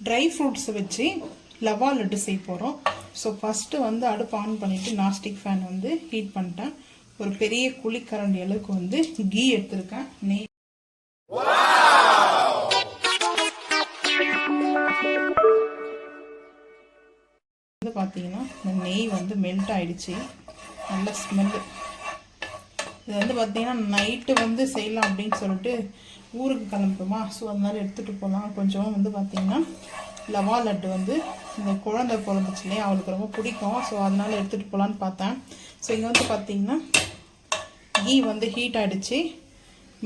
Try ஃப்ரூட்ஸை வச்சு லவா லட்டு செய்ய போகிறோம். ஸோ ஃபஸ்ட்டு வந்து அடுப்பு ஆன் பண்ணிவிட்டு நாஸ்டிக் ஃபேன் வந்து ஹீட் பண்ணிட்டேன். ஒரு பெரிய குழிக்கரண்டி அளவுக்கு வந்து கீ எடுத்திருக்கேன். நெய் வந்து பார்த்தீங்கன்னா இந்த நெய் வந்து மெல்ட் ஆகிடுச்சு. நல்ல ஸ்மெல்லு. இது வந்து பார்த்தீங்கன்னா நைட்டு வந்து செய்யலாம் அப்படின்னு சொல்லிட்டு ஊருக்கு கிளம்புறோமா, ஸோ அதனால எடுத்துகிட்டு போகலாம். கொஞ்சம் வந்து பார்த்திங்கன்னா லவா லட்டு வந்து இந்த குழந்தை பிறந்துச்சு இல்லையா, அவளுக்கு ரொம்ப பிடிக்கும். ஸோ அதனால் எடுத்துகிட்டு போகலான்னு பார்த்தேன். ஸோ இங்கே வந்து பார்த்திங்கன்னா கீ வந்து ஹீட் ஆகிடுச்சு,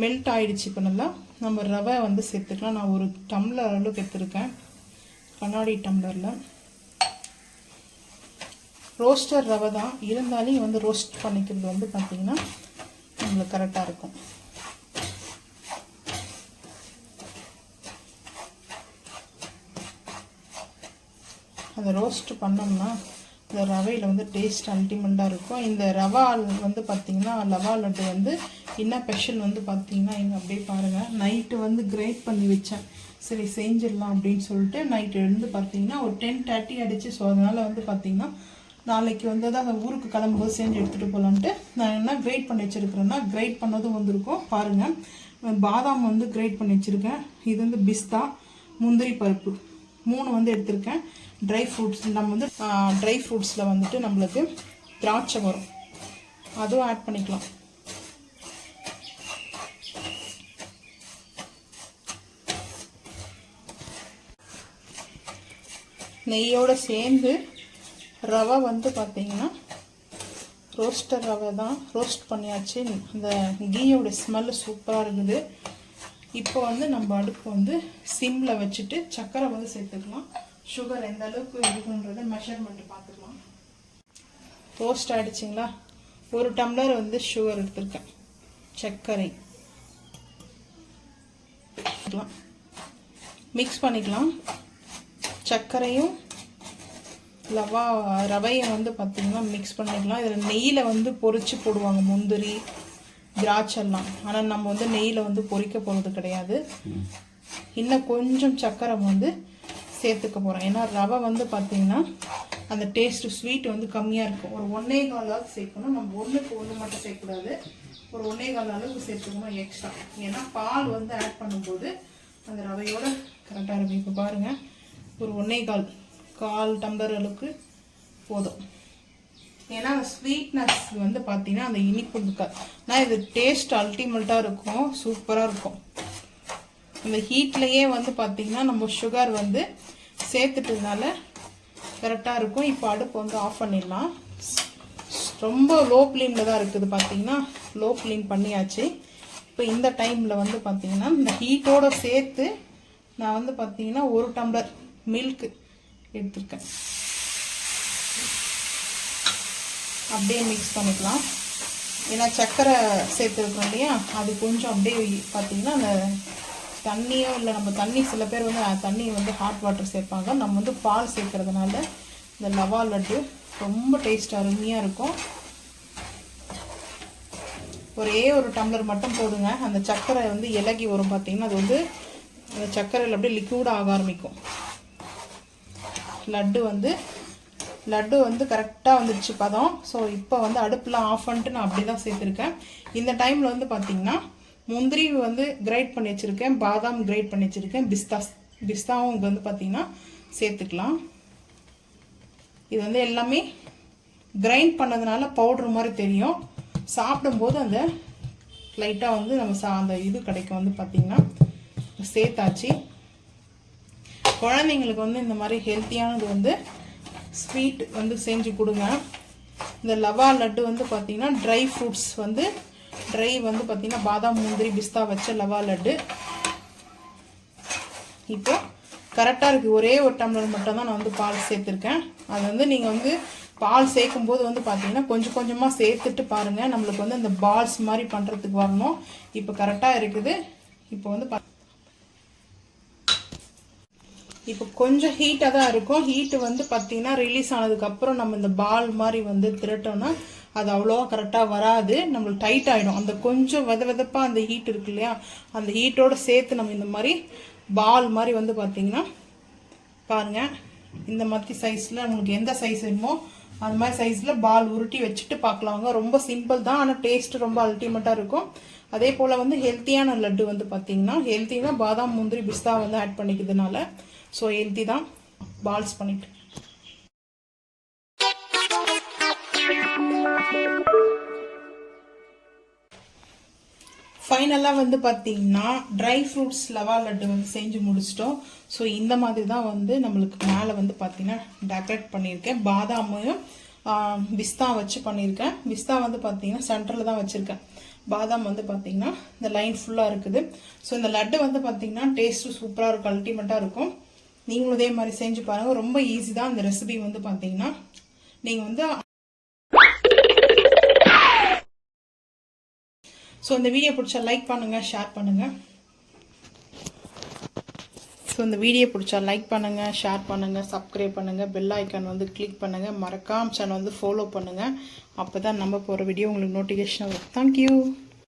மெல்ட் ஆகிடுச்சு. இப்போ நல்லா நம்ம ரவை வந்து சேர்த்துக்கலாம். நான் ஒரு டம்ளர் அளவுக்கு எடுத்துருக்கேன், கண்ணாடி டம்ளரில். ரோஸ்டர் ரவை தான் இருந்தாலும் வந்து ரோஸ்ட் பண்ணிக்கிறது வந்து பார்த்திங்கன்னா நம்மளுக்கு கரெக்டாக இருக்கும். அதை ரோஸ்ட் பண்ணோம்னா இந்த ரவையில் வந்து டேஸ்ட் அல்டிமேட்டாக இருக்கும். இந்த ரவா வந்து பார்த்திங்கன்னா லவா லட்டு வந்து என்ன ஸ்பெஷல் வந்து பார்த்திங்கன்னா இங்கே அப்படியே பாருங்கள். நைட்டு வந்து கிரைண்ட் பண்ணி வச்சேன், சரி செஞ்சிடலாம் அப்படின்னு சொல்லிட்டு. நைட்டு இருந்து பார்த்திங்கன்னா ஒரு 10:30 ஆகிடுச்சு. ஸோ அதனால் வந்து பார்த்திங்கன்னா நாளைக்கு வந்து தான் அந்த ஊருக்கு கிளம்பும்போது செஞ்சு எடுத்துகிட்டு போகலான்ட்டு நான் என்ன கிரைண்ட் பண்ணி வச்சுருக்கிறேன்னா, கிரைண்ட் பண்ணதும் வந்திருக்கும் பாருங்கள். பாதாம் வந்து கிரைண்ட் பண்ணி வச்சுருக்கேன். இது வந்து பிஸ்தா, முந்திரி பருப்பு 3 வந்து எடுத்திருக்கேன். ட்ரை ஃப்ரூட்ஸ் நம்ம வந்து ட்ரை ஃப்ரூட்ஸில் வந்துட்டு நம்மளுக்கு திராட்சை வரும், அதுவும் ஆட் பண்ணிக்கலாம். நெய்யோடு சேர்ந்து ரவை வந்து பார்த்திங்கன்னா ரோஸ்டர் ரவை தான், ரோஸ்ட் பண்ணியாச்சு. அந்த கீயோட ஸ்மெல்லு சூப்பராக இருக்குது. இப்போ வந்து நம்ம அடுப்பு வந்து சிம்மில் வச்சுட்டு சர்க்கரை வந்து சேர்த்துக்கலாம். சுகர் எந்த அளவுக்கு இருக்குன்றதை மெஷர்மெண்ட் பார்த்துக்கலாம். ரோஸ்ட் ஆகிடுச்சிங்களா, ஒரு டம்ளர் வந்து சுகர் எடுத்துருக்கேன். சர்க்கரை மிக்ஸ் பண்ணிக்கலாம். சர்க்கரையும் ரவையை வந்து பார்த்திங்கன்னா மிக்ஸ் பண்ணிக்கலாம். இதில் நெய்யில் வந்து பொரிச்சு போடுவாங்க முந்திரி திராட்சைலாம், ஆனால் நம்ம வந்து நெய்யில் வந்து பொரிக்க போகிறது கிடையாது. இன்னும் கொஞ்சம் சர்க்கரை வந்து சேர்த்துக்க போகிறோம். ஏன்னா ரவை வந்து பார்த்திங்கன்னா அந்த டேஸ்ட்டு ஸ்வீட் வந்து கம்மியாக இருக்கும். ஒரு 1.25 அளவுக்கு சேர்க்கணும். நம்ம 1க்கு 1 மட்டும் சேர்க்கக்கூடாது, ஒரு 1.25 அளவுக்கு சேர்த்துக்கணும் எக்ஸ்ட்ரா. ஏன்னா பால் வந்து ஆட் பண்ணும்போது அந்த ரவையோட கரெக்டாக இருக்கும். இப்போ பாருங்கள், ஒரு 1.25 டம்ளர் அளவுக்கு போதும். ஏன்னா ஸ்வீட்னஸ் வந்து பார்த்திங்கன்னா அந்த இனிப்பு இருக்காது. ஆனால் இது டேஸ்ட் அல்டிமேட்டாக இருக்கும், சூப்பராக இருக்கும். இந்த ஹீட்லேயே வந்து பார்த்திங்கன்னா நம்ம சுகர் வந்து சேர்த்துட்டதுனால கரெக்டாக இருக்கும். இப்போ அடுப்பு வந்து ஆஃப் பண்ணிடலாம். ரொம்ப லோ ஃப்ளேமில் தான் இருக்குது பார்த்திங்கன்னா, லோ ஃப்ளேம் பண்ணியாச்சு. இப்போ இந்த டைமில் வந்து பார்த்திங்கன்னா இந்த ஹீட்டோடு சேர்த்து நான் வந்து பார்த்திங்கன்னா 1 டம்ளர் மில்க் எடுத்துருக்கேன். அப்படியே மிக்ஸ் பண்ணிக்கலாம். ஏன்னா சர்க்கரை சேர்த்துருக்கோம் இல்லையா, அது கொஞ்சம் அப்படியே பார்த்திங்கன்னா அந்த தண்ணியோ இல்லை, நம்ம தண்ணி சில பேர் வந்து தண்ணி வந்து ஹாட் வாட்டர் சேர்ப்பாங்க. நம்ம வந்து பால் சேர்க்கறதுனால இந்த லவா லட்டு ரொம்ப டேஸ்ட் அருமையாக இருக்கும். ஒரே ஒரு டம்ளர் மட்டும் போடுங்க. அந்த சர்க்கரை வந்து இலகி வரும் பார்த்திங்கன்னா, அது வந்து அந்த சர்க்கரையில் அப்படியே லிக்விட் ஆக ஆரம்பிக்கும். லட்டு வந்து கரெக்டாக வந்துடுச்சு பதம். ஸோ இப்போ வந்து அடுப்பெலாம் ஆஃப் பண்ணிட்டு நான் அப்படி தான் சேர்த்துருக்கேன். இந்த டைமில் வந்து பார்த்திங்கன்னா முந்திரி வந்து கிரைண்ட் பண்ணி வச்சுருக்கேன், பாதாம் கிரைண்ட் பண்ணி வச்சுருக்கேன், பிஸ்தாவும் இங்கே வந்து பார்த்திங்கன்னா சேர்த்துக்கலாம். இது வந்து எல்லாமே கிரைண்ட் பண்ணதுனால பவுட்ரு மாதிரி தெரியும். சாப்பிடும்போது அந்த லைட்டாக வந்து நம்ம அந்த இது கிடைக்கும். வந்து பார்த்திங்கன்னா சேர்த்தாச்சு. குழந்தைங்களுக்கு வந்து இந்த மாதிரி ஹெல்த்தியானது வந்து ஸ்வீட் வந்து செஞ்சு கொடுங்க. இந்த லவா லட்டு வந்து பார்த்திங்கன்னா ட்ரை ஃப்ரூட்ஸ் வந்து பார்த்திங்கன்னா பாதாம் முந்திரி பிஸ்தா வச்ச லவா லட்டு. இப்போ கரெக்டாக இருக்குது. ஒரே ஒரு டம்ளர் மட்டும் தான் நான் வந்து பால் சேர்த்துருக்கேன். அது வந்து நீங்கள் வந்து பால் சேர்க்கும்போது வந்து பார்த்திங்கன்னா கொஞ்சம் கொஞ்சமாக சேர்த்துட்டு பாருங்கள், நம்மளுக்கு வந்து அந்த பால்ஸ் மாதிரி பண்ணுறதுக்கு வரணும். இப்போ கரெக்டாக இருக்குது. இப்போ வந்து இப்போ கொஞ்சம் ஹீட்டாக தான் இருக்கும். ஹீட்டு வந்து பார்த்திங்கன்னா ரிலீஸ் ஆனதுக்கப்புறம் நம்ம இந்த பால் மாதிரி வந்து திரட்டோன்னா அது அவ்வளோவா கரெக்டாக வராது, நம்மளுக்கு டைட் ஆகிடும். அந்த கொஞ்சம் வெதப்பாக அந்த ஹீட் இருக்கு இல்லையா, அந்த ஹீட்டோடு சேர்த்து நம்ம இந்த மாதிரி பால் மாதிரி வந்து பார்த்தீங்கன்னா பாருங்கள், இந்த மாதிரி சைஸில் உங்களுக்கு எந்த சைஸ் வேணுமோ அது மாதிரி சைஸில் பால் உருட்டி வச்சுட்டு பார்க்கலாங்க. ரொம்ப சிம்பிள் தான், ஆனால் டேஸ்ட் ரொம்ப அல்டிமேட்டாக இருக்கும். அதே போல் வந்து ஹெல்த்தியான லட்டு வந்து பார்த்தீங்கன்னா, ஹெல்த்தினா பாதாம் முந்திரி பிஸ்தா வந்து ஆட் பண்ணிக்கிறதுனால ஸோ ஹெல்த்தி தான். பால்ஸ் பண்ணிட்டு ஃபைனலாக வந்து பார்த்தீங்கன்னா ட்ரை ஃப்ரூட்ஸ் லவா லட்டு வந்து செஞ்சு முடிச்சிட்டோம். ஸோ இந்த மாதிரி தான் வந்து நம்மளுக்கு மேலே வந்து பார்த்தீங்கன்னா டெக்கரேட் பண்ணியிருக்கேன். பாதாமையும் பிஸ்தா வச்சு பண்ணியிருக்கேன். பிஸ்தா வந்து பார்த்தீங்கன்னா சென்டரில் தான் வச்சுருக்கேன். பாதாம் வந்து பார்த்தீங்கன்னா இந்த லைன் ஃபுல்லாக இருக்குது. ஸோ இந்த லட்டு வந்து பார்த்தீங்கன்னா டேஸ்ட்டு சூப்பராக இருக்கும், அல்டிமேட்டாக இருக்கும். நீங்களும் இதே மாதிரி செஞ்சு பாருங்கள். ரொம்ப ஈஸி தான் இந்த ரெசிபி வந்து பார்த்தீங்கன்னா. நீங்கள் வந்து ஸோ இந்த வீடியோ பிடிச்சா லைக் பண்ணுங்கள், ஷேர் பண்ணுங்கள். ஸோ இந்த வீடியோ பிடிச்சா லைக் பண்ணுங்கள், ஷேர் பண்ணுங்கள், சப்ஸ்கிரைப் பண்ணுங்கள், பெல் ஐக்கான் வந்து கிளிக் பண்ணுங்கள், மறக்காம சேனல் வந்து ஃபாலோ பண்ணுங்கள். அப்போ தான் நம்ம போகிற வீடியோ உங்களுக்கு நோட்டிஃபிகேஷன் வரும். தேங்க்யூ.